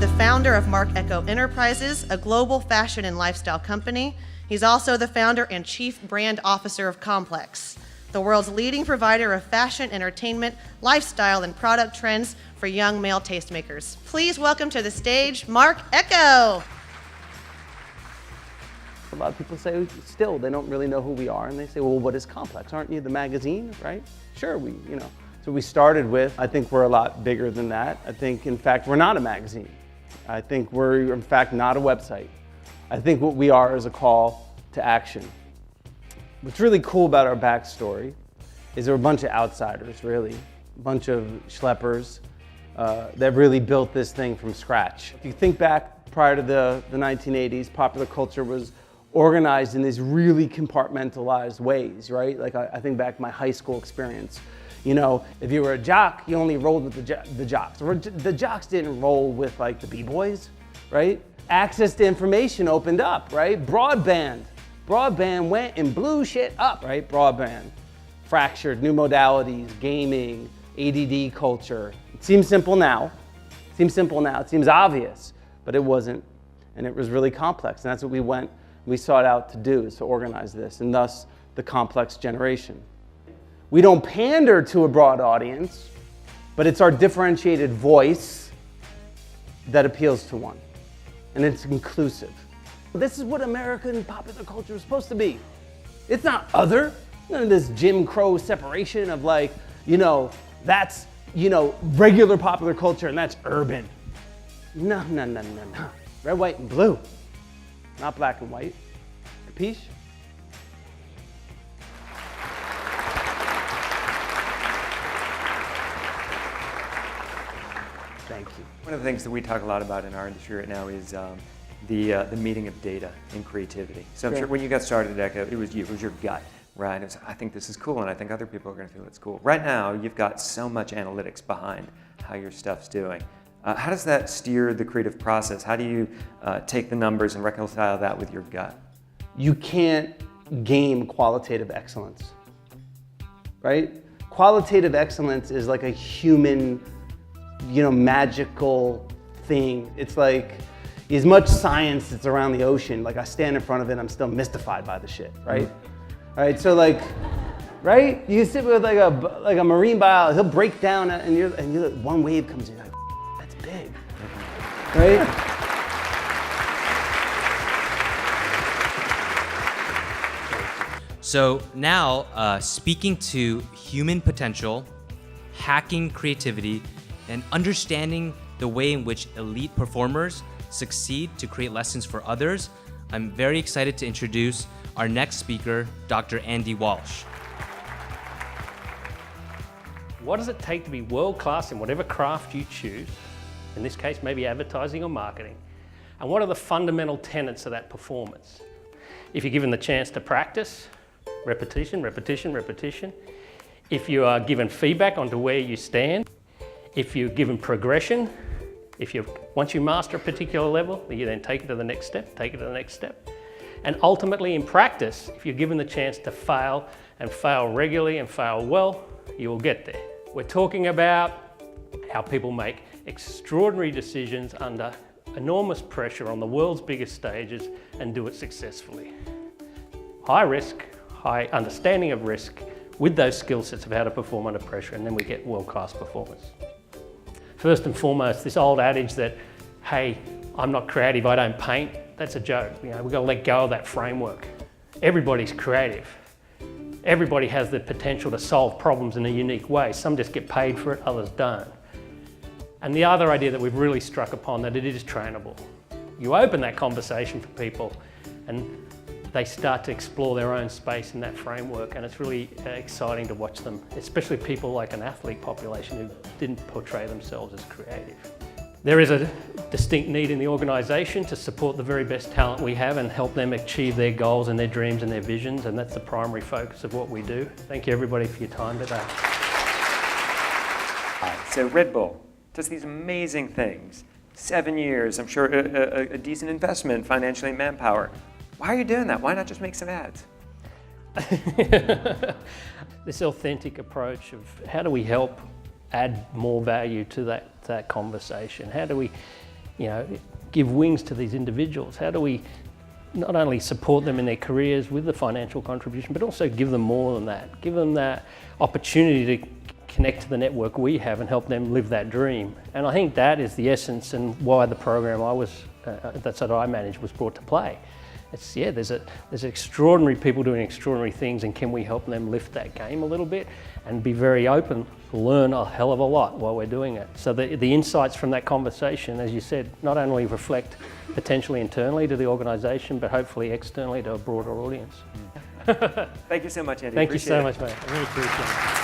the founder of Mark Echo Enterprises, a global fashion and lifestyle company. He's also the founder and chief brand officer of Complex, the world's leading provider of fashion, entertainment, lifestyle, and product trends for young male tastemakers. Please welcome to the stage, Mark Echo. A lot of people say still they don't really know who we are, and they say, well, what is Complex? Aren't you the magazine, right? Sure, so we started with, I think we're a lot bigger than that. I think, in fact, we're not a magazine. I think we're, in fact, not a website. I think what we are is a call to action. What's really cool about our backstory is there were a bunch of outsiders, really, a bunch of schleppers that really built this thing from scratch. If you think back prior to the 1980s, popular culture was organized in these really compartmentalized ways, right? Like I think back to my high school experience. You know, if you were a jock, you only rolled with the jocks. The jocks didn't roll with like the b-boys, right? Access to information opened up, right? Broadband went and blew shit up, right? Broadband, fractured, new modalities, gaming, ADD culture. It seems simple now. It seems obvious, but it wasn't, and it was really complex. And that's what we sought out to do, is to organize this, and thus the complex generation. We don't pander to a broad audience, but it's our differentiated voice that appeals to one, and it's inclusive. This is what American popular culture is supposed to be. It's not other. None of this Jim Crow separation of like, that's, regular popular culture and that's urban. No. Red, white, and blue. Not black and white. Capiche? Thank you. One of the things that we talk a lot about in our industry right now is the meeting of data and creativity. So I'm sure when you got started at Echo, it was your gut, right? It was, I think this is cool, and I think other people are going to feel it's cool. Right now, you've got so much analytics behind how your stuff's doing. How does that steer the creative process? How do you take the numbers and reconcile that with your gut? You can't game qualitative excellence, right? Qualitative excellence is like a human, magical thing. It's like as much science that's around the ocean. Like I stand in front of it, I'm still mystified by the shit, right? Right. So like, right? You sit with like a marine biologist, he'll break down, and you're like, one wave comes in, you're like, that's big, right? So now, speaking to human potential, hacking creativity, and understanding the way in which elite performers succeed to create lessons for others, I'm very excited to introduce our next speaker, Dr. Andy Walsh. What does it take to be world-class in whatever craft you choose? In this case, maybe advertising or marketing. And what are the fundamental tenets of that performance? If you're given the chance to practice, repetition. If you are given feedback onto where you stand, if you're given progression, once you master a particular level, you then take it to the next step, And ultimately in practice, if you're given the chance to fail and fail regularly and fail well, you will get there. We're talking about how people make extraordinary decisions under enormous pressure on the world's biggest stages and do it successfully. High risk, high understanding of risk with those skill sets of how to perform under pressure, and then we get world-class performance. First and foremost, this old adage that, hey, I'm not creative, I don't paint, that's a joke. We've got to let go of that framework. Everybody's creative. Everybody has the potential to solve problems in a unique way. Some just get paid for it, others don't. And the other idea that we've really struck upon, that it is trainable. You open that conversation for people and they start to explore their own space in that framework, and it's really exciting to watch them, especially people like an athlete population who didn't portray themselves as creative. There is a distinct need in the organisation to support the very best talent we have and help them achieve their goals and their dreams and their visions, and that's the primary focus of what we do. Thank you everybody for your time today. So Red Bull does these amazing things. 7 years, I'm sure a decent investment financially and manpower. Why are you doing that? Why not just make some ads? This authentic approach of how do we help add more value to that conversation? How do we give wings to these individuals? How do we not only support them in their careers with the financial contribution, but also give them more than that? Give them that opportunity to connect to the network we have and help them live that dream. And I think that is the essence and why the program that I managed was brought to play. It's, there's extraordinary people doing extraordinary things, and can we help them lift that game a little bit and be very open, learn a hell of a lot while we're doing it. So the insights from that conversation, as you said, not only reflect potentially internally to the organisation, but hopefully externally to a broader audience. Thank you so much, Andy. Thank you Appreciate so it. much, mate. I really appreciate it.